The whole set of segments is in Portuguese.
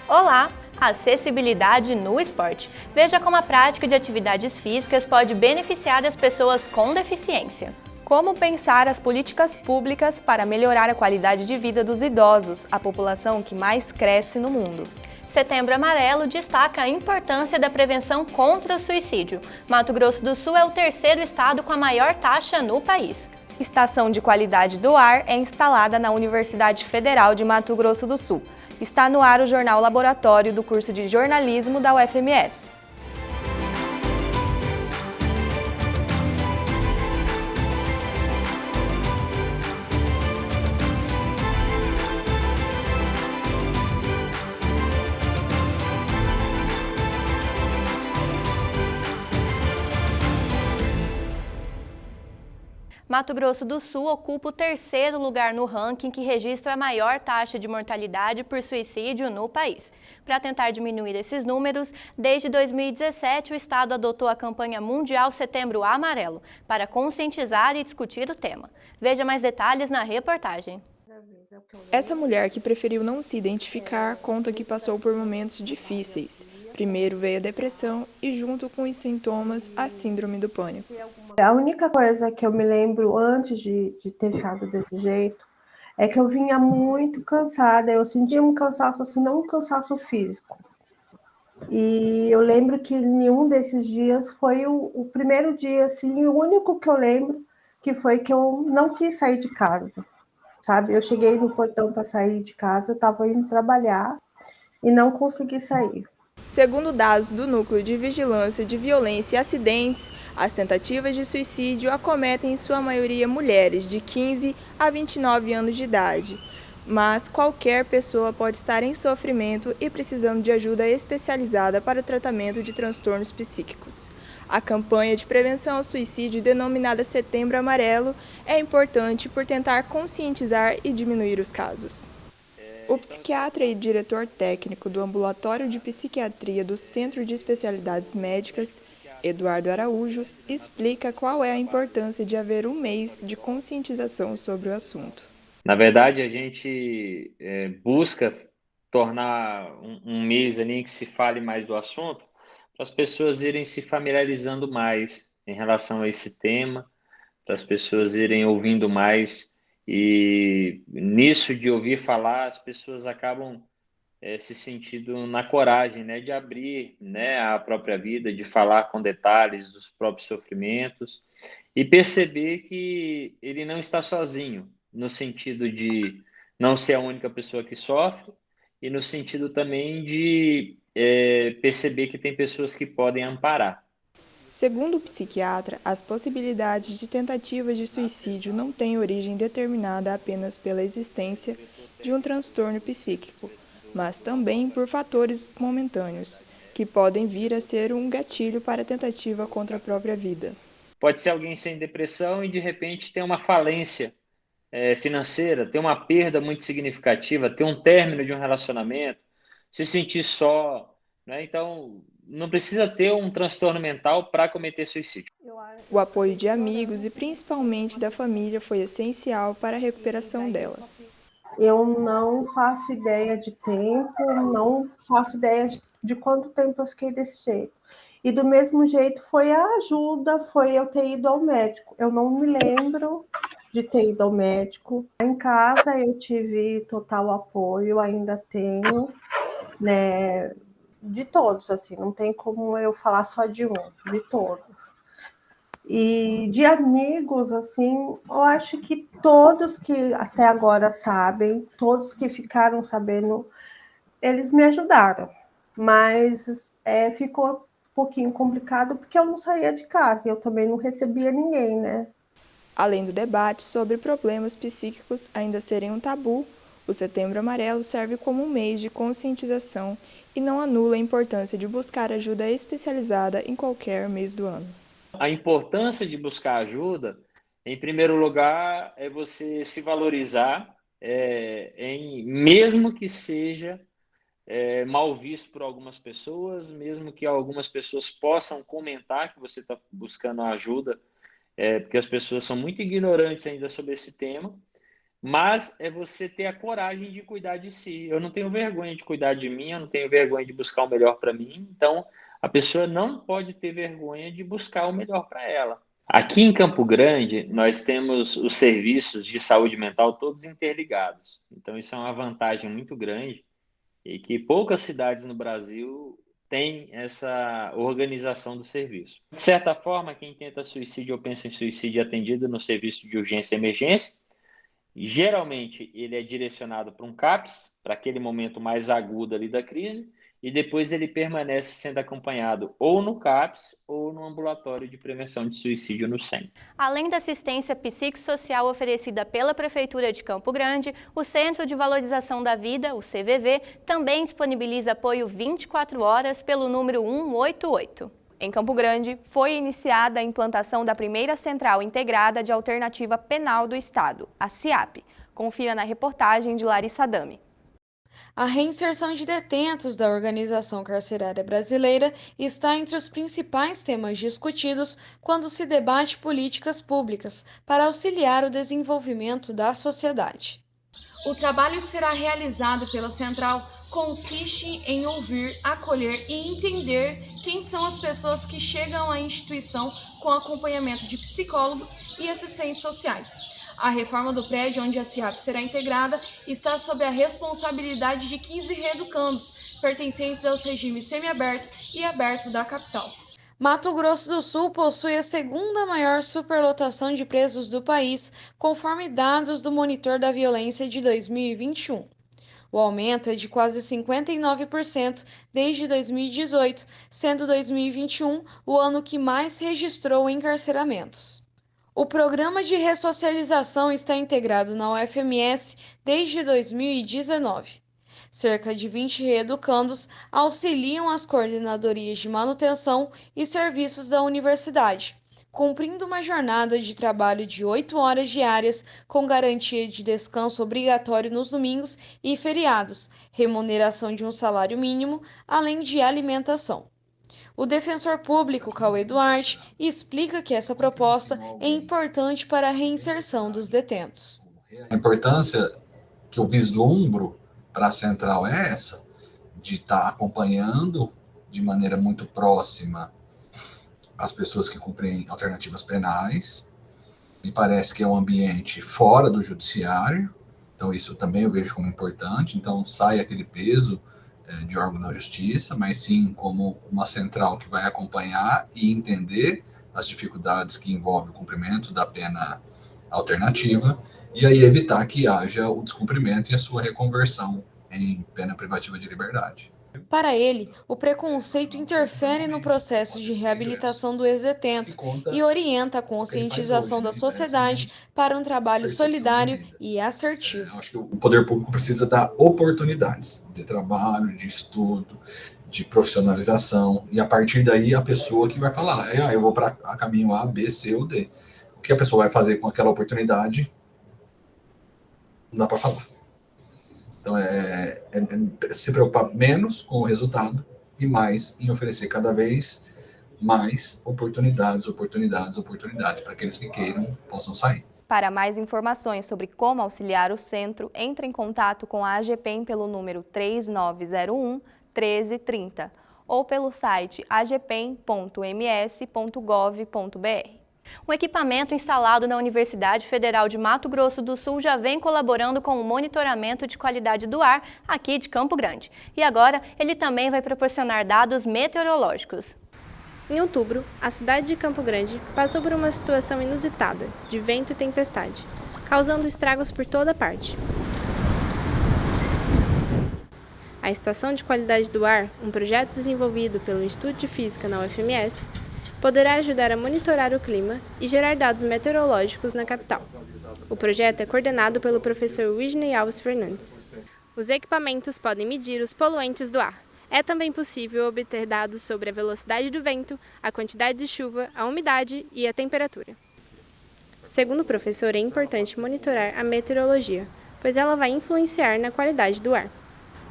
Olá! Acessibilidade no esporte. Veja como a prática de atividades físicas pode beneficiar as pessoas com deficiência. Como pensar as políticas públicas para melhorar a qualidade de vida dos idosos, a população que mais cresce no mundo. Setembro Amarelo destaca a importância da prevenção contra o suicídio. Mato Grosso do Sul é o terceiro estado com a maior taxa no país. Estação de qualidade do ar é instalada na Universidade Federal de Mato Grosso do Sul. Está no ar o Jornal Laboratório do curso de jornalismo da UFMS. Mato Grosso do Sul ocupa o terceiro lugar no ranking que registra a maior taxa de mortalidade por suicídio no país. Para tentar diminuir esses números, desde 2017 o estado adotou a campanha mundial Setembro Amarelo para conscientizar e discutir o tema. Veja mais detalhes na reportagem. Essa mulher, que preferiu não se identificar, conta que passou por momentos difíceis. Primeiro veio a depressão e, junto com os sintomas, a síndrome do pânico. A única coisa que eu me lembro antes de ter ficado desse jeito é que eu vinha muito cansada, eu sentia um cansaço assim, não um cansaço físico. E eu lembro que nenhum desses dias foi o primeiro dia, assim, o único que eu lembro que foi que eu não quis sair de casa, sabe? Eu cheguei no portão para sair de casa, eu estava indo trabalhar e não consegui sair. Segundo dados do Núcleo de Vigilância de Violência e Acidentes, as tentativas de suicídio acometem em sua maioria mulheres de 15 a 29 anos de idade. Mas qualquer pessoa pode estar em sofrimento e precisando de ajuda especializada para o tratamento de transtornos psíquicos. A campanha de prevenção ao suicídio, denominada Setembro Amarelo, é importante por tentar conscientizar e diminuir os casos. O psiquiatra e diretor técnico do Ambulatório de Psiquiatria do Centro de Especialidades Médicas, Eduardo Araújo, explica qual é a importância de haver um mês de conscientização sobre o assunto. Na verdade, a gente busca tornar um mês ali em que se fale mais do assunto, para as pessoas irem se familiarizando mais em relação a esse tema, para as pessoas irem ouvindo mais. E nisso de ouvir falar, as pessoas acabam se sentindo na coragem, né, de abrir, né, a própria vida, de falar com detalhes dos próprios sofrimentos e perceber que ele não está sozinho, no sentido de não ser a única pessoa que sofre e no sentido também de perceber que tem pessoas que podem amparar. Segundo o psiquiatra, as possibilidades de tentativas de suicídio não têm origem determinada apenas pela existência de um transtorno psíquico, mas também por fatores momentâneos, que podem vir a ser um gatilho para a tentativa contra a própria vida. Pode ser alguém sem depressão e, de repente, ter uma falência financeira, ter uma perda muito significativa, ter um término de um relacionamento, se sentir só, né? Então, não precisa ter um transtorno mental para cometer suicídio. O apoio de amigos e principalmente da família foi essencial para a recuperação dela. Eu não faço ideia de tempo, não faço ideia de quanto tempo eu fiquei desse jeito. E do mesmo jeito foi a ajuda, foi eu ter ido ao médico. Eu não me lembro de ter ido ao médico. Em casa eu tive total apoio, ainda tenho, né, de todos, assim, não tem como eu falar só de um, de todos. E de amigos, assim, eu acho que todos que até agora sabem, todos que ficaram sabendo, eles me ajudaram. Mas ficou um pouquinho complicado porque eu não saía de casa e eu também não recebia ninguém, né? Além do debate sobre problemas psíquicos ainda serem um tabu, o Setembro Amarelo serve como um mês de conscientização e não anula a importância de buscar ajuda especializada em qualquer mês do ano. A importância de buscar ajuda, em primeiro lugar, é você se valorizar, mesmo que seja mal visto por algumas pessoas, mesmo que algumas pessoas possam comentar que você está buscando ajuda, porque as pessoas são muito ignorantes ainda sobre esse tema, mas é você ter a coragem de cuidar de si. Eu não tenho vergonha de cuidar de mim, eu não tenho vergonha de buscar o melhor para mim, então a pessoa não pode ter vergonha de buscar o melhor para ela. Aqui em Campo Grande, nós temos os serviços de saúde mental todos interligados. Então, isso é uma vantagem muito grande e que poucas cidades no Brasil têm essa organização do serviço. De certa forma, quem tenta suicídio ou pensa em suicídio é atendido no serviço de urgência e emergência. Geralmente, ele é direcionado para um CAPS, para aquele momento mais agudo ali da crise, e depois ele permanece sendo acompanhado ou no CAPS ou no ambulatório de prevenção de suicídio no SEM. Além da assistência psicossocial oferecida pela Prefeitura de Campo Grande, o Centro de Valorização da Vida, o CVV, também disponibiliza apoio 24 horas pelo número 188. Em Campo Grande, foi iniciada a implantação da primeira Central Integrada de Alternativa Penal do Estado, a CIAP. Confira na reportagem de Larissa Adami. A reinserção de detentos da Organização Carcerária Brasileira está entre os principais temas discutidos quando se debate políticas públicas para auxiliar o desenvolvimento da sociedade. O trabalho que será realizado pela Central consiste em ouvir, acolher e entender quem são as pessoas que chegam à instituição com acompanhamento de psicólogos e assistentes sociais. A reforma do prédio onde a CIAP será integrada está sob a responsabilidade de 15 reeducandos, pertencentes aos regimes semiaberto e aberto da capital. Mato Grosso do Sul possui a segunda maior superlotação de presos do país, conforme dados do Monitor da Violência de 2021. O aumento é de quase 59% desde 2018, sendo 2021 o ano que mais registrou encarceramentos. O programa de ressocialização está integrado na UFMS desde 2019. Cerca de 20 reeducandos auxiliam as coordenadorias de manutenção e serviços da universidade, cumprindo uma jornada de trabalho de 8 horas diárias com garantia de descanso obrigatório nos domingos e feriados, remuneração de um salário mínimo, além de alimentação. O defensor público, Cauê Duarte, explica que essa proposta é importante para a reinserção dos detentos. A importância que eu vislumbro para a Central é essa, de estar acompanhando de maneira muito próxima as pessoas que cumprem alternativas penais. Me parece que é um ambiente fora do judiciário, então isso também eu vejo como importante, então sai aquele peso de órgão da justiça, mas sim como uma central que vai acompanhar e entender as dificuldades que envolvem o cumprimento da pena alternativa e aí evitar que haja o descumprimento e a sua reconversão em pena privativa de liberdade. Para ele, o preconceito interfere no processo de reabilitação do ex-detento e orienta a conscientização da sociedade para um trabalho solidário e assertivo. Acho que o poder público precisa dar oportunidades de trabalho, de estudo, de profissionalização, e a partir daí a pessoa que vai falar, eu vou para caminho A, B, C ou D. O que a pessoa vai fazer com aquela oportunidade, não dá para falar. Então, é se preocupar menos com o resultado e mais em oferecer cada vez mais oportunidades para aqueles que queiram possam sair. Para mais informações sobre como auxiliar o centro, entre em contato com a AGPEM pelo número 3901 1330 ou pelo site agpem.ms.gov.br. Um equipamento instalado na Universidade Federal de Mato Grosso do Sul já vem colaborando com o monitoramento de qualidade do ar aqui de Campo Grande. E agora ele também vai proporcionar dados meteorológicos. Em outubro, a cidade de Campo Grande passou por uma situação inusitada de vento e tempestade, causando estragos por toda parte. A Estação de Qualidade do Ar, um projeto desenvolvido pelo Instituto de Física na UFMS, poderá ajudar a monitorar o clima e gerar dados meteorológicos na capital. O projeto é coordenado pelo professor Whitney Alves Fernandes. Os equipamentos podem medir os poluentes do ar. É também possível obter dados sobre a velocidade do vento, a quantidade de chuva, a umidade e a temperatura. Segundo o professor, é importante monitorar a meteorologia, pois ela vai influenciar na qualidade do ar.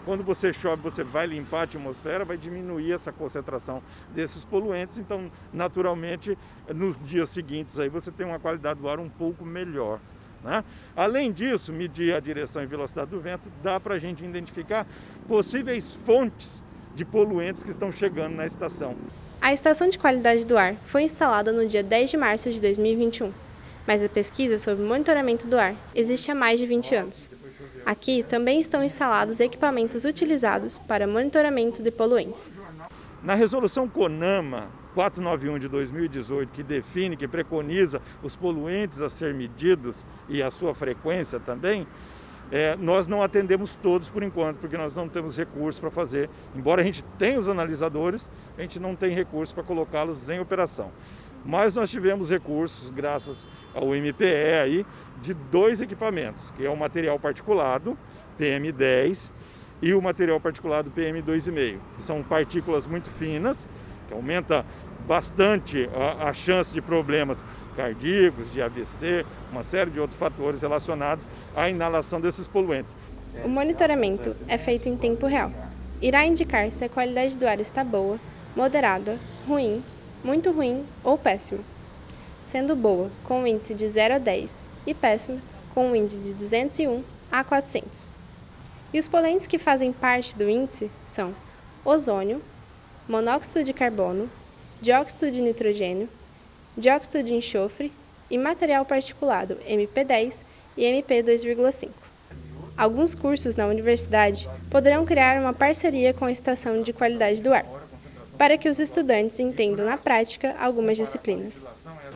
Quando você chove, você vai limpar a atmosfera, vai diminuir essa concentração desses poluentes, então, naturalmente, nos dias seguintes aí você tem uma qualidade do ar um pouco melhor, né? Além disso, medir a direção e velocidade do vento, dá para a gente identificar possíveis fontes de poluentes que estão chegando na estação. A Estação de Qualidade do Ar foi instalada no dia 10 de março de 2021, mas a pesquisa sobre monitoramento do ar existe há mais de 20 anos. Aqui também estão instalados equipamentos utilizados para monitoramento de poluentes. Na resolução CONAMA 491 de 2018, que define, que preconiza os poluentes a ser medidos e a sua frequência também, nós não atendemos todos por enquanto, porque nós não temos recursos para fazer. Embora a gente tenha os analisadores, a gente não tem recursos para colocá-los em operação. Mas nós tivemos recursos, graças ao MPE, aí, de 2 equipamentos, que é o material particulado, PM10, e o material particulado PM2,5, que são partículas muito finas, que aumenta bastante a chance de problemas cardíacos, de AVC, uma série de outros fatores relacionados à inalação desses poluentes. O monitoramento é feito em tempo real. Irá indicar se a qualidade do ar está boa, moderada, ruim, muito ruim ou péssima. Sendo boa, com um índice de 0 a 10, e péssima, com um índice de 201 a 400. E os poluentes que fazem parte do índice são ozônio, monóxido de carbono, dióxido de nitrogênio, dióxido de enxofre e material particulado MP10 e MP2,5. Alguns cursos na universidade poderão criar uma parceria com a Estação de Qualidade do Ar, para que os estudantes entendam na prática algumas disciplinas.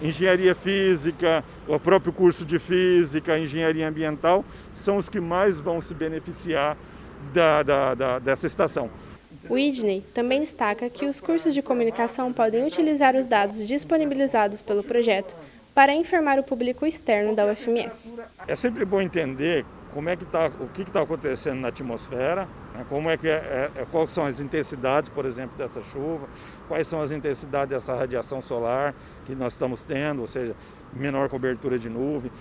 Engenharia física, o próprio curso de física, engenharia ambiental, são os que mais vão se beneficiar dessa estação. O IDNEI também destaca que os cursos de comunicação podem utilizar os dados disponibilizados pelo projeto para informar o público externo da UFMS. É sempre bom entender o que está acontecendo na atmosfera, né, quais são as intensidades, por exemplo, dessa chuva, quais são as intensidades dessa radiação solar que nós estamos tendo, ou seja, menor cobertura de nuvem,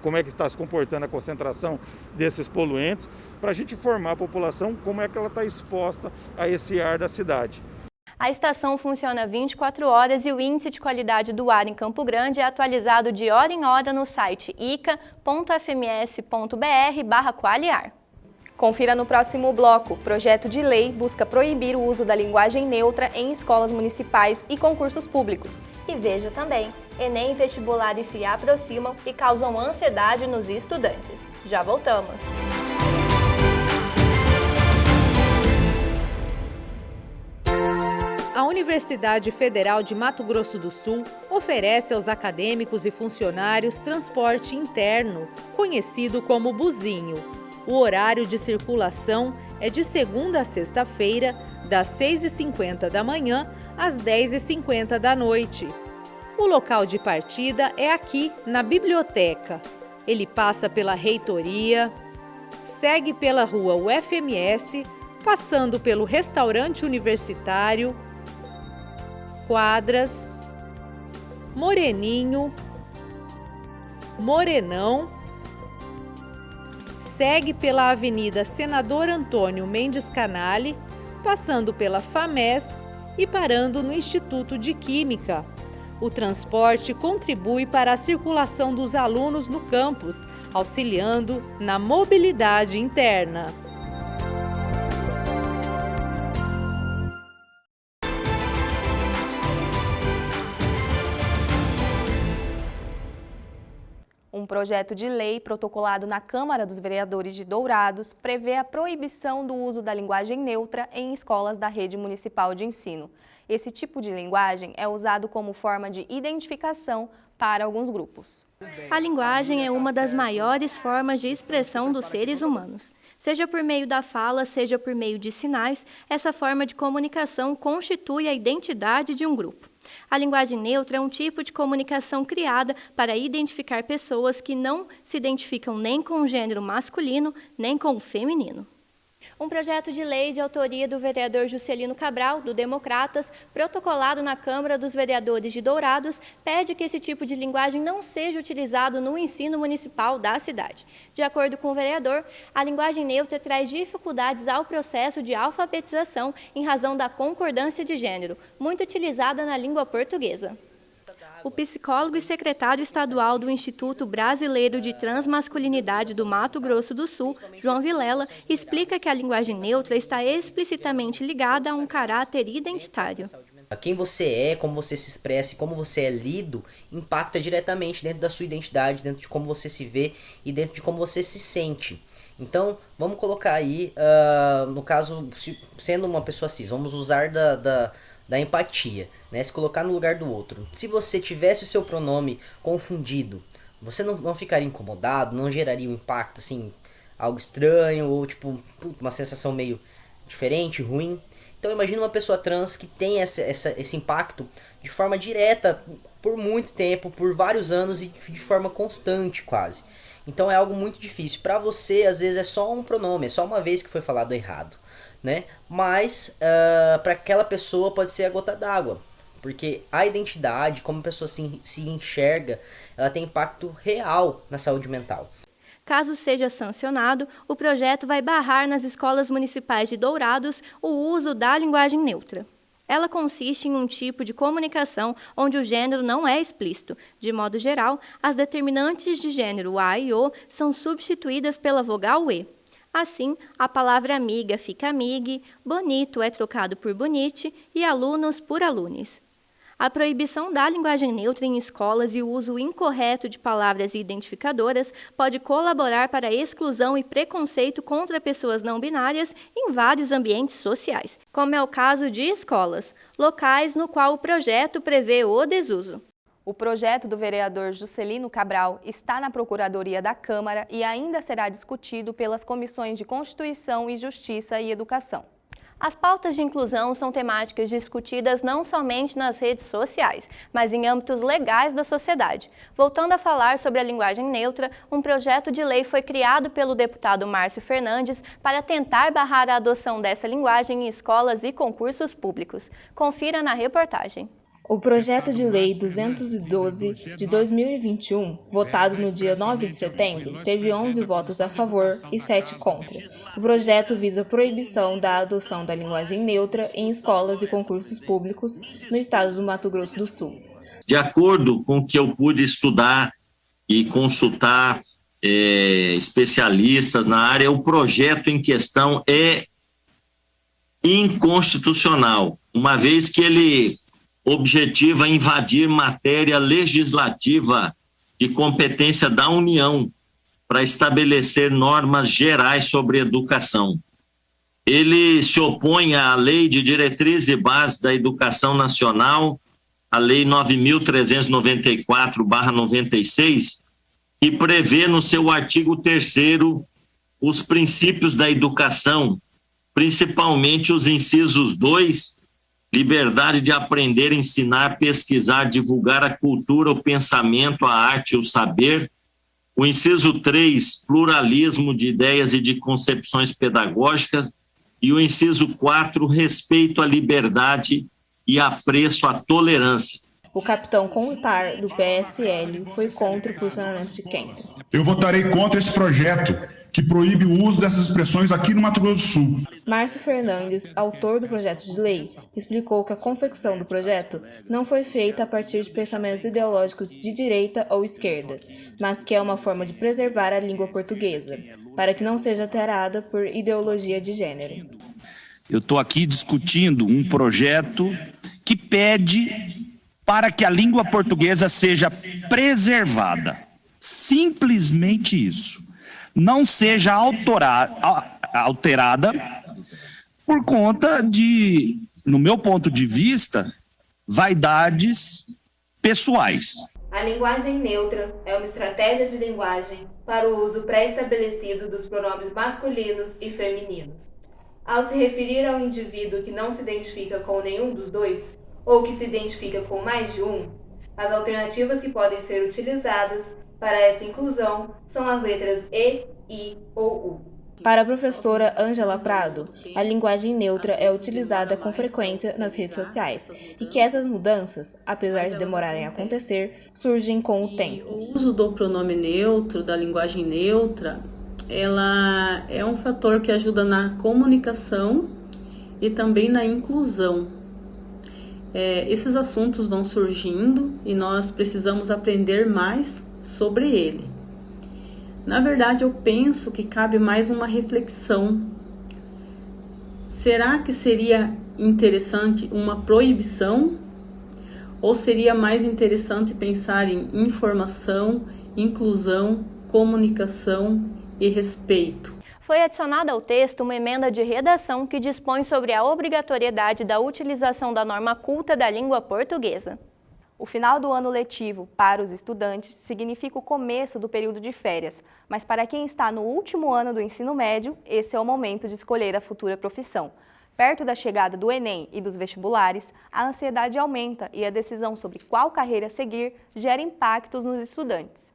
como é que está se comportando a concentração desses poluentes, para a gente informar a população como é que ela está exposta a esse ar da cidade. A estação funciona 24 horas e o índice de qualidade do ar em Campo Grande é atualizado de hora em hora no site ica.fms.br/qualiar. Confira no próximo bloco. Projeto de lei busca proibir o uso da linguagem neutra em escolas municipais e concursos públicos. E veja também, Enem e vestibulares se aproximam e causam ansiedade nos estudantes. Já voltamos. A Universidade Federal de Mato Grosso do Sul oferece aos acadêmicos e funcionários transporte interno, conhecido como buzinho. O horário de circulação é de segunda a sexta-feira, das 6h50 da manhã às 10h50 da noite. O local de partida é aqui, na biblioteca. Ele passa pela reitoria, segue pela rua UFMS, passando pelo restaurante universitário, Quadras, Moreninho, Morenão, segue pela Avenida Senador Antônio Mendes Canale, passando pela FAMES e parando no Instituto de Química. O transporte contribui para a circulação dos alunos no campus, auxiliando na mobilidade interna. Um projeto de lei protocolado na Câmara dos Vereadores de Dourados prevê a proibição do uso da linguagem neutra em escolas da rede municipal de ensino. Esse tipo de linguagem é usado como forma de identificação para alguns grupos. A linguagem é uma das maiores formas de expressão dos seres humanos. Seja por meio da fala, seja por meio de sinais, essa forma de comunicação constitui a identidade de um grupo. A linguagem neutra é um tipo de comunicação criada para identificar pessoas que não se identificam nem com o gênero masculino, nem com o feminino. Um projeto de lei de autoria do vereador Juscelino Cabral, do Democratas, protocolado na Câmara dos Vereadores de Dourados, pede que esse tipo de linguagem não seja utilizado no ensino municipal da cidade. De acordo com o vereador, a linguagem neutra traz dificuldades ao processo de alfabetização em razão da concordância de gênero, muito utilizada na língua portuguesa. O psicólogo e secretário estadual do Instituto Brasileiro de Transmasculinidade do Mato Grosso do Sul, João Vilela, explica que a linguagem neutra está explicitamente ligada a um caráter identitário. Quem você é, como você se expressa e como você é lido, impacta diretamente dentro da sua identidade, dentro de como você se vê e dentro de como você se sente. Então, vamos colocar aí, no caso, sendo uma pessoa cis, vamos usar da empatia, né? Se colocar no lugar do outro. Se você tivesse o seu pronome confundido, você não ficaria incomodado, não geraria um impacto, assim, algo estranho, ou tipo, uma sensação meio diferente, ruim. Então imagina uma pessoa trans que tem esse impacto de forma direta, por muito tempo, por vários anos e de forma constante quase. Então é algo muito difícil. Para você, às vezes, é só um pronome, é só uma vez que foi falado errado, né? Mas para aquela pessoa pode ser a gota d'água, porque a identidade, como a pessoa se enxerga, ela tem impacto real na saúde mental. Caso seja sancionado, o projeto vai barrar nas escolas municipais de Dourados o uso da linguagem neutra. Ela consiste em um tipo de comunicação onde o gênero não é explícito. De modo geral, as determinantes de gênero a e o são substituídas pela vogal e. Assim, a palavra amiga fica amigue, bonito é trocado por bonite e alunos por alunes. A proibição da linguagem neutra em escolas e o uso incorreto de palavras identificadoras pode colaborar para a exclusão e preconceito contra pessoas não binárias em vários ambientes sociais, como é o caso de escolas, locais no qual o projeto prevê o desuso. O projeto do vereador Juscelino Cabral está na Procuradoria da Câmara e ainda será discutido pelas comissões de Constituição e Justiça e Educação. As pautas de inclusão são temáticas discutidas não somente nas redes sociais, mas em âmbitos legais da sociedade. Voltando a falar sobre a linguagem neutra, um projeto de lei foi criado pelo deputado Márcio Fernandes para tentar barrar a adoção dessa linguagem em escolas e concursos públicos. Confira na reportagem. O projeto de lei 212 de 2021, votado no dia 9 de setembro, teve 11 votos a favor e 7 contra. O projeto visa a proibição da adoção da linguagem neutra em escolas e concursos públicos no estado do Mato Grosso do Sul. De acordo com o que eu pude estudar e consultar especialistas na área, o projeto em questão é inconstitucional, uma vez que ele objetiva invadir matéria legislativa de competência da União para estabelecer normas gerais sobre educação. Ele se opõe à Lei de Diretrizes e Bases da Educação Nacional, a Lei 9.394/96, que prevê no seu artigo 3º os princípios da educação, principalmente os incisos 2, liberdade de aprender, ensinar, pesquisar, divulgar a cultura, o pensamento, a arte e o saber. O inciso 3, pluralismo de ideias e de concepções pedagógicas. E o inciso 4, respeito à liberdade e apreço à tolerância. O capitão Contar, do PSL, foi contra o posicionamento de Kempton. Eu votarei contra esse projeto que proíbe o uso dessas expressões aqui no Mato Grosso do Sul. Márcio Fernandes, autor do projeto de lei, explicou que a confecção do projeto não foi feita a partir de pensamentos ideológicos de direita ou esquerda, mas que é uma forma de preservar a língua portuguesa, para que não seja alterada por ideologia de gênero. Eu estou aqui discutindo um projeto que pede para que a língua portuguesa seja preservada. Simplesmente isso. Não seja alterada por conta de, no meu ponto de vista, vaidades pessoais. A linguagem neutra é uma estratégia de linguagem para o uso pré-estabelecido dos pronomes masculinos e femininos. Ao se referir ao indivíduo que não se identifica com nenhum dos dois, ou que se identifica com mais de um, as alternativas que podem ser utilizadas para essa inclusão são as letras E, I ou U. Para a professora Ângela Prado, a linguagem neutra é utilizada com frequência nas redes sociais e que essas mudanças, apesar de demorarem a acontecer, surgem com o tempo. O uso do pronome neutro, da linguagem neutra, ela é um fator que ajuda na comunicação e também na inclusão. esses assuntos vão surgindo e nós precisamos aprender mais sobre ele. Na verdade, eu penso que cabe mais uma reflexão. Será que seria interessante uma proibição? Ou seria mais interessante pensar em informação, inclusão, comunicação e respeito? Foi adicionada ao texto uma emenda de redação que dispõe sobre a obrigatoriedade da utilização da norma culta da língua portuguesa. O final do ano letivo para os estudantes significa o começo do período de férias, mas para quem está no último ano do ensino médio, esse é o momento de escolher a futura profissão. Perto da chegada do Enem e dos vestibulares, a ansiedade aumenta e a decisão sobre qual carreira seguir gera impactos nos estudantes.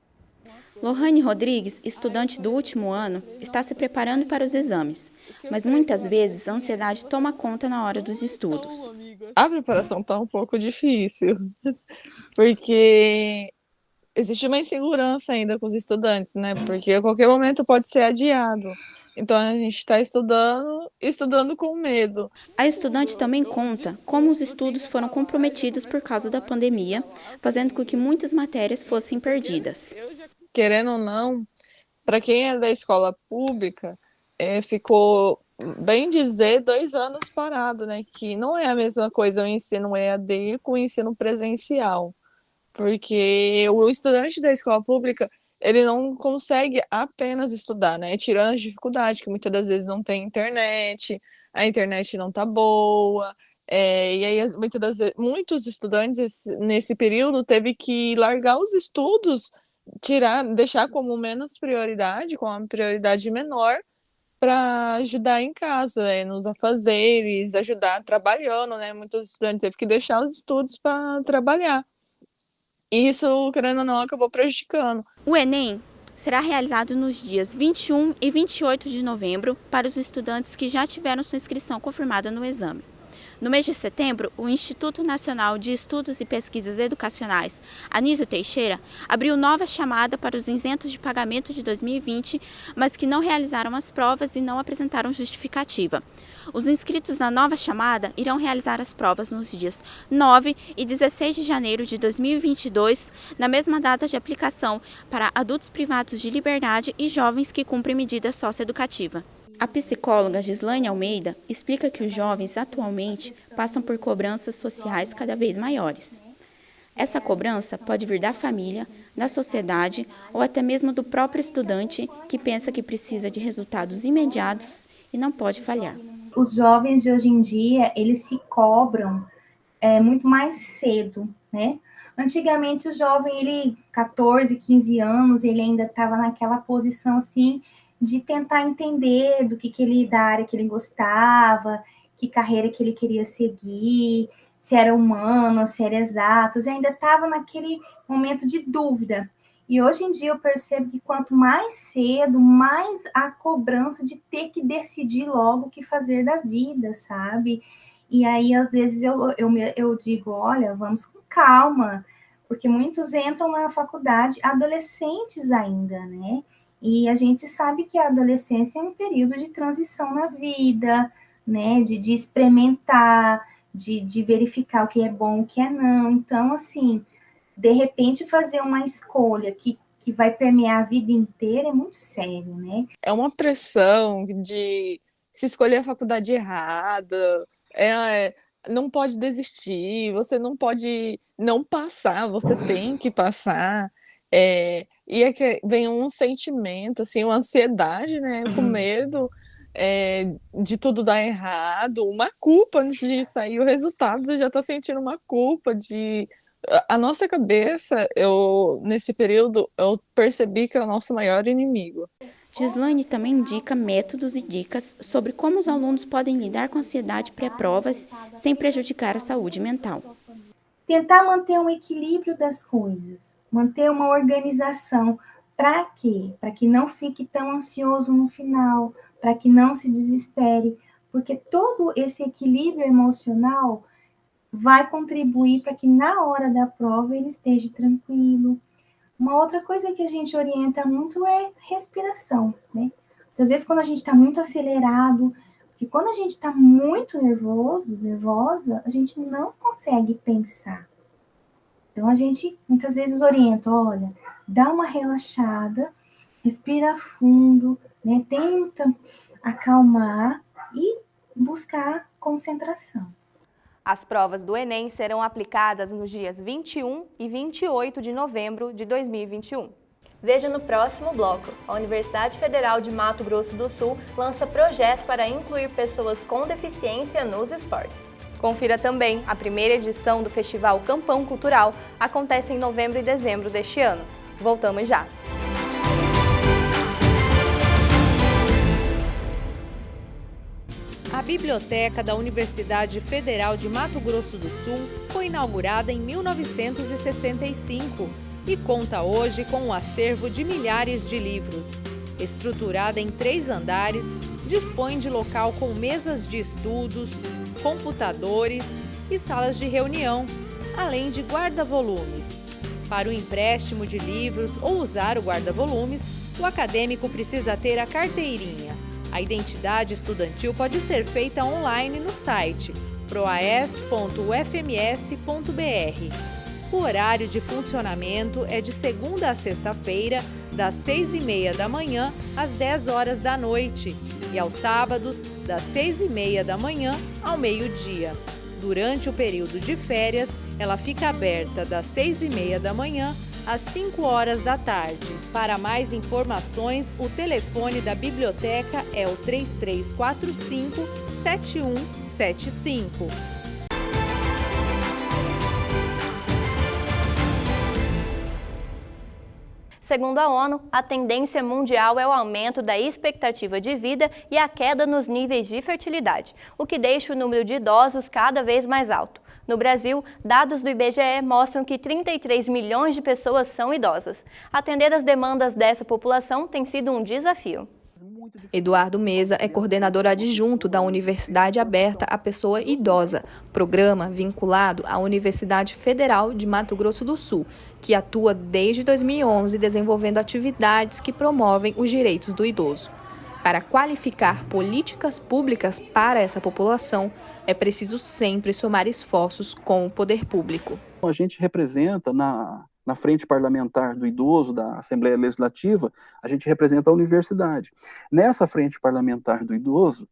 Lohane Rodrigues, estudante do último ano, está se preparando para os exames, mas muitas vezes a ansiedade toma conta na hora dos estudos. A preparação está um pouco difícil, porque existe uma insegurança ainda com os estudantes, né? Porque a qualquer momento pode ser adiado. Então a gente está estudando com medo. A estudante também conta como os estudos foram comprometidos por causa da pandemia, fazendo com que muitas matérias fossem perdidas. Querendo ou não, para quem é da escola pública, ficou, bem dizer, 2 anos parado, né? Que não é a mesma coisa o ensino EAD com o ensino presencial. Porque o estudante da escola pública, ele não consegue apenas estudar, né? Tirando as dificuldades, que muitas das vezes não tem internet, a internet não tá boa, e aí muitas das vezes, muitos estudantes nesse período teve que largar os estudos, deixar como menos prioridade, com uma prioridade menor, para ajudar em casa, né? Nos afazeres, ajudar trabalhando, né? Muitos estudantes teve que deixar os estudos para trabalhar. Isso, querendo ou não, acabou prejudicando. O Enem será realizado nos dias 21 e 28 de novembro para os estudantes que já tiveram sua inscrição confirmada no exame. No mês de setembro, o Instituto Nacional de Estudos e Pesquisas Educacionais, Anísio Teixeira, abriu nova chamada para os isentos de pagamento de 2020, mas que não realizaram as provas e não apresentaram justificativa. Os inscritos na nova chamada irão realizar as provas nos dias 9 e 16 de janeiro de 2022, na mesma data de aplicação para adultos privados de liberdade e jovens que cumprem medida socioeducativa. A psicóloga Gislaine Almeida explica que os jovens atualmente passam por cobranças sociais cada vez maiores. Essa cobrança pode vir da família, da sociedade ou até mesmo do próprio estudante que pensa que precisa de resultados imediatos e não pode falhar. Os jovens de hoje em dia, eles se cobram muito mais cedo, né? Antigamente o jovem, ele 14, 15 anos, ele ainda estava naquela posição assim de tentar entender da área que ele gostava, que carreira que ele queria seguir, se era humano, se era exatos, e ainda estava naquele momento de dúvida. E hoje em dia eu percebo que quanto mais cedo, mais a cobrança de ter que decidir logo o que fazer da vida, sabe? E aí, às vezes, eu digo, olha, vamos com calma, porque muitos entram na faculdade adolescentes ainda, né? E a gente sabe que a adolescência é um período de transição na vida, né? De experimentar, de verificar o que é bom, o que é não. Então, assim, de repente fazer uma escolha que vai permear a vida inteira é muito sério, né? É uma pressão de se escolher a faculdade errada, não pode desistir, você não pode não passar, você tem que passar. E é que vem um sentimento, assim, uma ansiedade, né? Com medo de tudo dar errado, uma culpa antes de sair o resultado, já tá sentindo uma culpa de... A nossa cabeça, nesse período, eu percebi que é o nosso maior inimigo. Gislaine também indica métodos e dicas sobre como os alunos podem lidar com a ansiedade pré-provas sem prejudicar a saúde mental. Tentar manter um equilíbrio das coisas, manter uma organização. Para quê? Para que não fique tão ansioso no final, para que não se desespere, porque todo esse equilíbrio emocional vai contribuir para que na hora da prova ele esteja tranquilo. Uma outra coisa que a gente orienta muito é respiração, né? Às vezes quando a gente está muito acelerado, Porque quando a gente está muito nervosa, a gente não consegue pensar. Então, a gente muitas vezes orienta, olha, dá uma relaxada, respira fundo, né? Tenta acalmar e buscar concentração. As provas do Enem serão aplicadas nos dias 21 e 28 de novembro de 2021. Veja no próximo bloco. A Universidade Federal de Mato Grosso do Sul lança projeto para incluir pessoas com deficiência nos esportes. Confira também a primeira edição do Festival Campão Cultural, acontece em novembro e dezembro deste ano. Voltamos já! A Biblioteca da Universidade Federal de Mato Grosso do Sul foi inaugurada em 1965 e conta hoje com um acervo de milhares de livros. Estruturada em 3 andares, dispõe de local com mesas de estudos, computadores e salas de reunião, além de guarda-volumes. Para o empréstimo de livros ou usar o guarda-volumes, o acadêmico precisa ter a carteirinha. A identidade estudantil pode ser feita online no site proaes.ufms.br. O horário de funcionamento é de segunda a sexta-feira, das 6h30 da manhã às 10 horas da noite, e aos sábados, das 6h30 da manhã ao meio-dia. Durante o período de férias, ela fica aberta das 6h30 da manhã às 5 horas da tarde. Para mais informações, o telefone da biblioteca é o 3345-7175. Segundo a ONU, a tendência mundial é o aumento da expectativa de vida e a queda nos níveis de fertilidade, o que deixa o número de idosos cada vez mais alto. No Brasil, dados do IBGE mostram que 33 milhões de pessoas são idosas. Atender às demandas dessa população tem sido um desafio. Eduardo Meza é coordenador adjunto da Universidade Aberta à Pessoa Idosa, programa vinculado à Universidade Federal de Mato Grosso do Sul, que atua desde 2011 desenvolvendo atividades que promovem os direitos do idoso. Para qualificar políticas públicas para essa população, é preciso sempre somar esforços com o poder público. A gente representa na Frente Parlamentar do Idoso da Assembleia Legislativa, a gente representa a universidade. Nessa Frente Parlamentar do Idoso,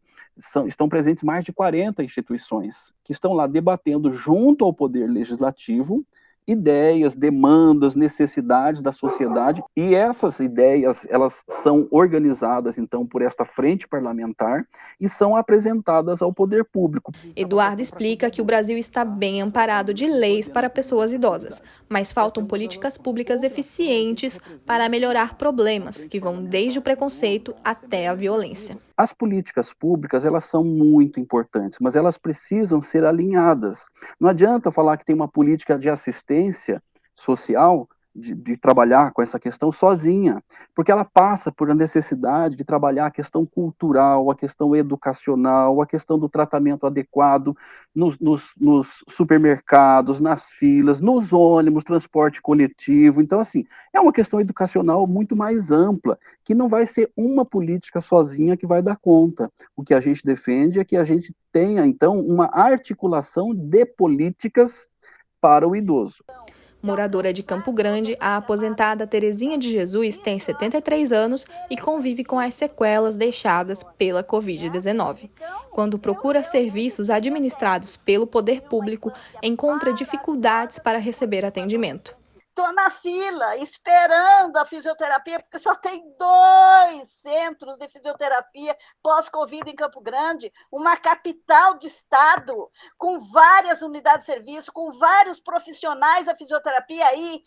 estão presentes mais de 40 instituições que estão lá debatendo junto ao Poder Legislativo ideias, demandas, necessidades da sociedade, e essas ideias, elas são organizadas, então, por esta frente parlamentar e são apresentadas ao poder público. Eduardo explica que o Brasil está bem amparado de leis para pessoas idosas, mas faltam políticas públicas eficientes para melhorar problemas que vão desde o preconceito até a violência. As políticas públicas, elas são muito importantes, mas elas precisam ser alinhadas. Não adianta falar que tem uma política de assistência social, de trabalhar com essa questão sozinha, porque ela passa por a necessidade de trabalhar a questão cultural, a questão educacional, a questão do tratamento adequado nos supermercados, nas filas, nos ônibus, transporte coletivo. Então, assim, é uma questão educacional muito mais ampla, que não vai ser uma política sozinha que vai dar conta. O que a gente defende é que a gente tenha, então, uma articulação de políticas para o idoso. Moradora de Campo Grande, a aposentada Terezinha de Jesus tem 73 anos e convive com as sequelas deixadas pela Covid-19. Quando procura serviços administrados pelo poder público, encontra dificuldades para receber atendimento. Estou na fila, esperando a fisioterapia, porque só tem 2 centros de fisioterapia pós-Covid em Campo Grande, uma capital de estado, com várias unidades de serviço, com vários profissionais da fisioterapia aí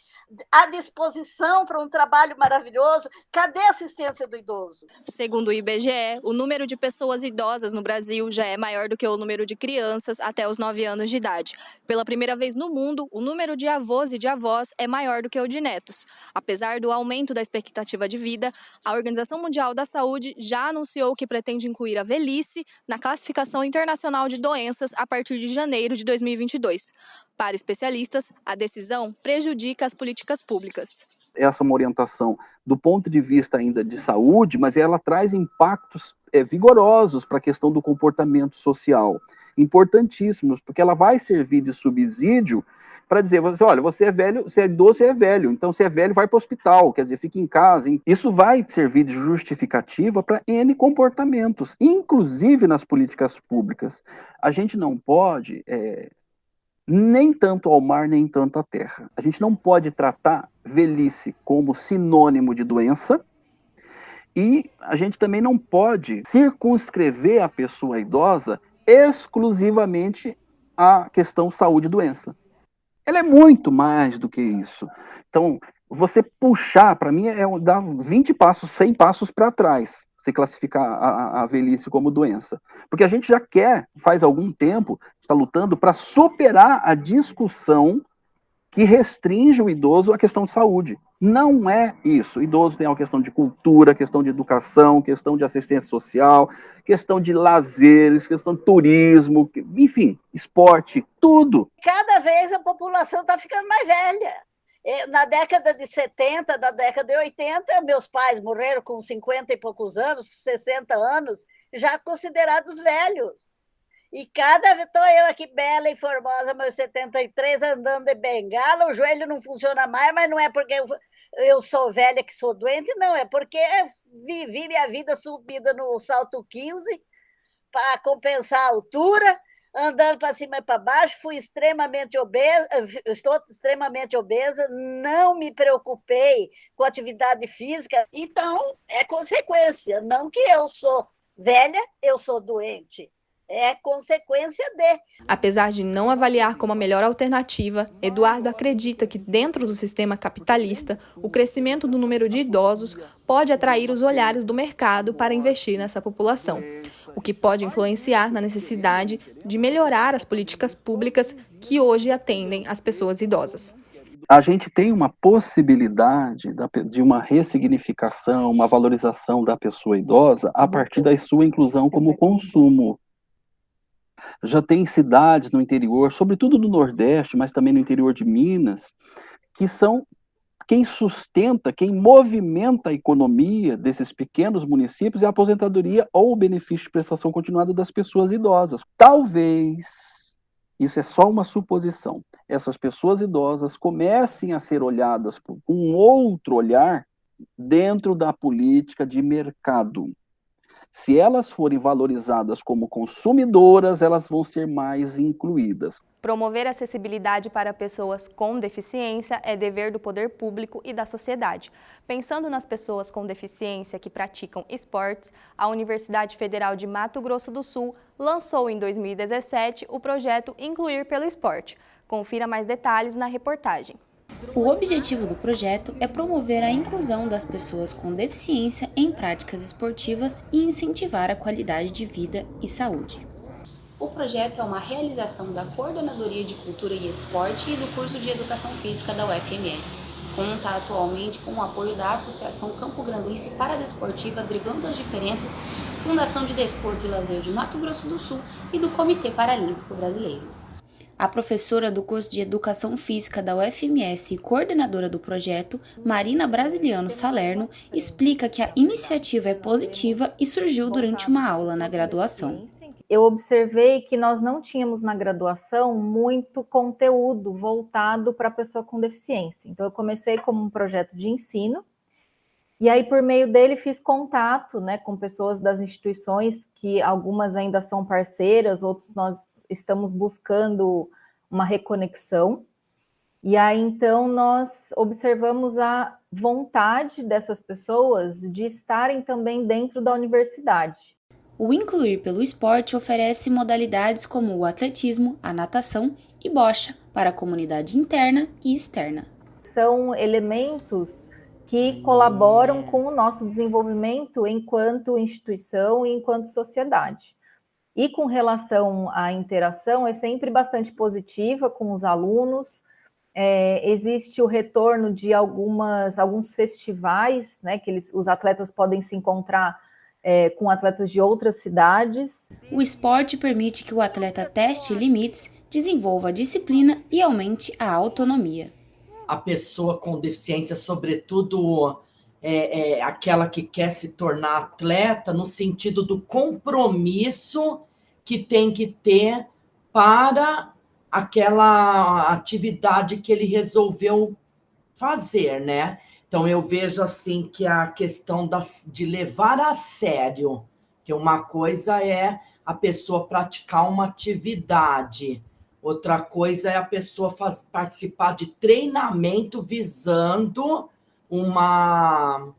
à disposição para um trabalho maravilhoso. Cadê a assistência do idoso? Segundo o IBGE, o número de pessoas idosas no Brasil já é maior do que o número de crianças até os 9 anos de idade. Pela primeira vez no mundo, o número de avós e de avós é maior do que o de netos. Apesar do aumento da expectativa de vida, a Organização Mundial da Saúde já anunciou que pretende incluir a velhice na classificação internacional de doenças a partir de janeiro de 2022. Para especialistas, a decisão prejudica as políticas públicas. Essa é uma orientação do ponto de vista ainda de saúde, mas ela traz impactos vigorosos para a questão do comportamento social, importantíssimos, porque ela vai servir de subsídio para dizer, olha, você é velho, você é idoso, você é velho, então se é velho, vai para o hospital, quer dizer, fique em casa. Isso vai servir de justificativa para N comportamentos, inclusive nas políticas públicas. A gente não pode, nem tanto ao mar, nem tanto à terra. A gente não pode tratar velhice como sinônimo de doença, e a gente também não pode circunscrever a pessoa idosa exclusivamente à questão saúde e doença. Ela é muito mais do que isso. Então, você puxar, para mim, dar 20 passos, 100 passos para trás, se classificar a velhice como doença. Porque a gente já faz algum tempo, está lutando para superar a discussão que restringe o idoso à questão de saúde. Não é isso. O idoso tem uma questão de cultura, questão de educação, questão de assistência social, questão de lazeres, questão de turismo, enfim, esporte, tudo. Cada vez a população está ficando mais velha. Na década de 70, na década de 80, meus pais morreram com 50 e poucos anos, 60 anos, já considerados velhos. E estou eu aqui bela e formosa, meus 73, andando de bengala, o joelho não funciona mais, mas não é porque eu sou velha que sou doente, não, é porque vivi minha vida subida no salto 15 para compensar a altura, andando para cima e para baixo, estou extremamente obesa, não me preocupei com atividade física. Então, é consequência, não que eu sou velha, eu sou doente. É consequência de. Apesar de não avaliar como a melhor alternativa, Eduardo acredita que dentro do sistema capitalista, o crescimento do número de idosos pode atrair os olhares do mercado para investir nessa população, o que pode influenciar na necessidade de melhorar as políticas públicas que hoje atendem as pessoas idosas. A gente tem uma possibilidade de uma ressignificação, uma valorização da pessoa idosa a partir da sua inclusão como consumo. Já tem cidades no interior, sobretudo no Nordeste, mas também no interior de Minas, que são quem sustenta, quem movimenta a economia desses pequenos municípios é a aposentadoria ou o benefício de prestação continuada das pessoas idosas. Talvez, isso é só uma suposição, essas pessoas idosas comecem a ser olhadas com um outro olhar dentro da política de mercado. Se elas forem valorizadas como consumidoras, elas vão ser mais incluídas. Promover acessibilidade para pessoas com deficiência é dever do poder público e da sociedade. Pensando nas pessoas com deficiência que praticam esportes, a Universidade Federal de Mato Grosso do Sul lançou em 2017 o projeto Incluir pelo Esporte. Confira mais detalhes na reportagem. O objetivo do projeto é promover a inclusão das pessoas com deficiência em práticas esportivas e incentivar a qualidade de vida e saúde. O projeto é uma realização da Coordenadoria de Cultura e Esporte e do curso de Educação Física da UFMS. Conta atualmente com o apoio da Associação Campograndense Paradesportiva Driblando as Diferenças, Fundação de Desporto e Lazer de Mato Grosso do Sul e do Comitê Paralímpico Brasileiro. A professora do curso de Educação Física da UFMS e coordenadora do projeto, Marina Brasiliano Salerno, explica que a iniciativa é positiva e surgiu durante uma aula na graduação. Eu observei que nós não tínhamos na graduação muito conteúdo voltado para a pessoa com deficiência. Então, eu comecei como um projeto de ensino, e aí, por meio dele, fiz contato, com pessoas das instituições, que algumas ainda são parceiras, outros nós estamos buscando uma reconexão. E aí, então, nós observamos a vontade dessas pessoas de estarem também dentro da universidade. O Incluir pelo Esporte oferece modalidades como o atletismo, a natação e bocha para a comunidade interna e externa. São elementos que colaboram com o nosso desenvolvimento enquanto instituição e enquanto sociedade. E com relação à interação, é sempre bastante positiva com os alunos. Existe o retorno de alguns festivais, que os atletas podem se encontrar com atletas de outras cidades. O esporte permite que o atleta teste limites, desenvolva a disciplina e aumente a autonomia. A pessoa com deficiência, sobretudo aquela que quer se tornar atleta, no sentido do compromisso que tem que ter para aquela atividade que ele resolveu fazer, né? Então, eu vejo assim que a questão de levar a sério, que uma coisa é a pessoa praticar uma atividade, outra coisa é a pessoa participar de treinamento visando uma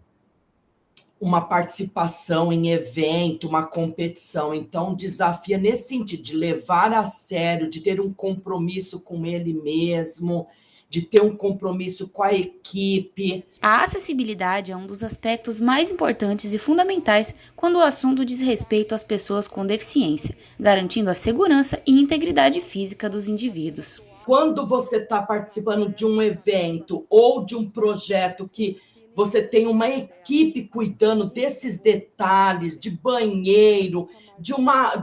participação em evento, uma competição. Então, desafia nesse sentido, de levar a sério, de ter um compromisso com ele mesmo, de ter um compromisso com a equipe. A acessibilidade é um dos aspectos mais importantes e fundamentais quando o assunto diz respeito às pessoas com deficiência, garantindo a segurança e integridade física dos indivíduos. Quando você está participando de um evento ou de um projeto que você tem uma equipe cuidando desses detalhes, de banheiro, de uma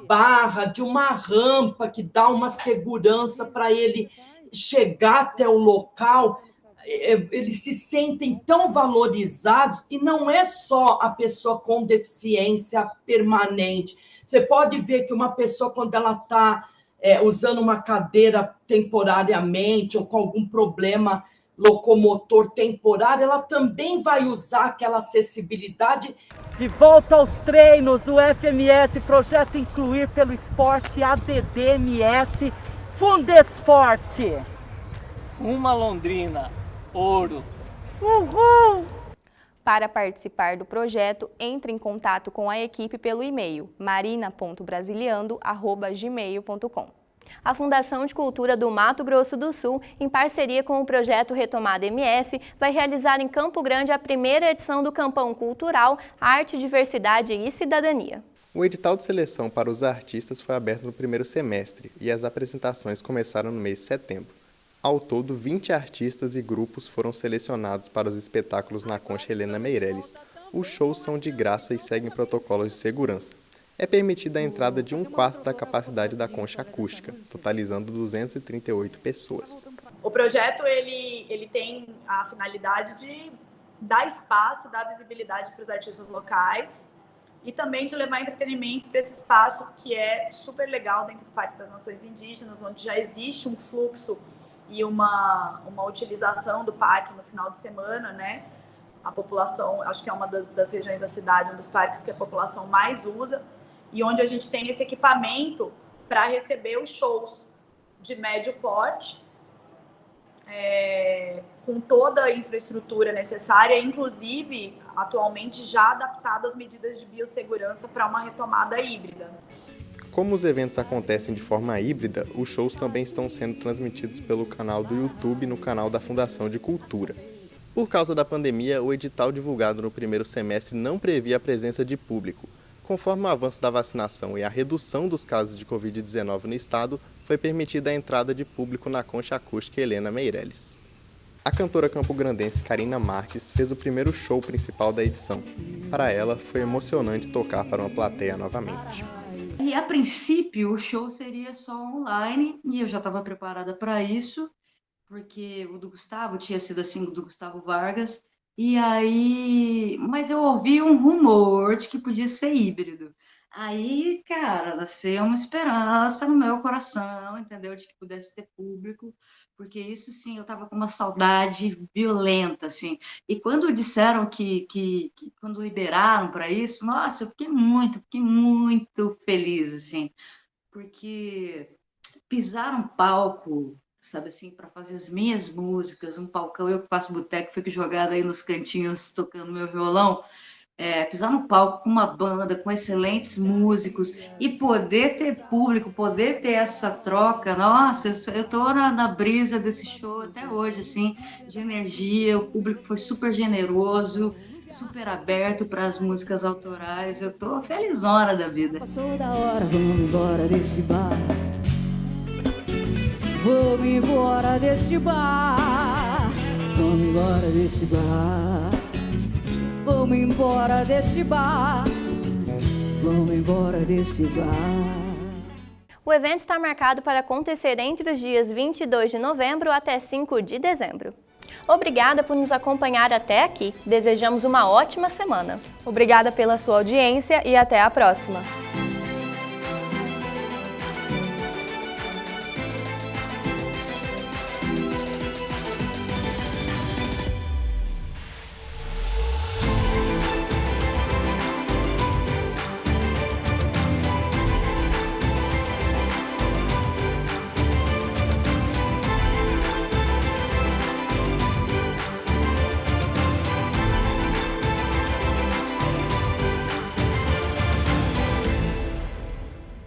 barra, de uma rampa que dá uma segurança para ele chegar até o local, eles se sentem tão valorizados, e não é só a pessoa com deficiência permanente. Você pode ver que uma pessoa, quando ela está usando uma cadeira temporariamente ou com algum problema locomotor temporário, ela também vai usar aquela acessibilidade. De volta aos treinos, o FMS, Projeto Incluir pelo Esporte, ADDMS, Fundesporte. Uma Londrina, ouro. Uhul! Para participar do projeto, entre em contato com a equipe pelo e-mail marina.brasiliando@gmail.com. A Fundação de Cultura do Mato Grosso do Sul, em parceria com o projeto Retomada MS, vai realizar em Campo Grande a primeira edição do Campão Cultural Arte, Diversidade e Cidadania. O edital de seleção para os artistas foi aberto no primeiro semestre e as apresentações começaram no mês de setembro. Ao todo, 20 artistas e grupos foram selecionados para os espetáculos na Concha Helena Meirelles. Os shows são de graça e seguem protocolos de segurança. É permitida a entrada de 1/4 da capacidade da concha acústica, totalizando 238 pessoas. O projeto ele tem a finalidade de dar espaço, dar visibilidade para os artistas locais e também de levar entretenimento para esse espaço que é super legal dentro do Parque das Nações Indígenas, onde já existe um fluxo e uma utilização do parque no final de semana, né? A população, acho que é uma das regiões da cidade, um dos parques que a população mais usa, e onde a gente tem esse equipamento para receber os shows de médio porte, com toda a infraestrutura necessária, inclusive, atualmente, já adaptado às medidas de biossegurança para uma retomada híbrida. Como os eventos acontecem de forma híbrida, os shows também estão sendo transmitidos pelo canal do YouTube no canal da Fundação de Cultura. Por causa da pandemia, o edital divulgado no primeiro semestre não previa a presença de público. Conforme o avanço da vacinação e a redução dos casos de Covid-19 no estado, foi permitida a entrada de público na Concha Acústica Helena Meirelles. A cantora campograndense Karina Marques fez o primeiro show principal da edição. Para ela, foi emocionante tocar para uma plateia novamente. E a princípio o show seria só online e eu já estava preparada para isso, porque o do Gustavo tinha sido assim, o do Gustavo Vargas. E aí, mas eu ouvi um rumor de que podia ser híbrido. Aí, cara, nasceu uma esperança no meu coração, entendeu? De que pudesse ter público, porque isso sim, eu tava com uma saudade violenta, assim. E quando disseram que quando liberaram para isso, nossa, eu fiquei muito feliz, assim, porque pisar um palco, sabe assim, para fazer as minhas músicas, um palcão, eu que faço boteco, fico jogada aí nos cantinhos tocando meu violão, pisar no palco com uma banda, com excelentes músicos e poder ter público, poder ter essa troca, nossa, eu tô na brisa desse show até hoje, assim, de energia, o público foi super generoso, super aberto para as músicas autorais, eu tô felizona da vida. Passou da hora, vamos embora desse bar. Vamos embora desse bar, vamos embora desse bar, vamos embora desse bar, vamos embora desse bar. O evento está marcado para acontecer entre os dias 22 de novembro até 5 de dezembro. Obrigada por nos acompanhar até aqui. Desejamos uma ótima semana. Obrigada pela sua audiência e até a próxima.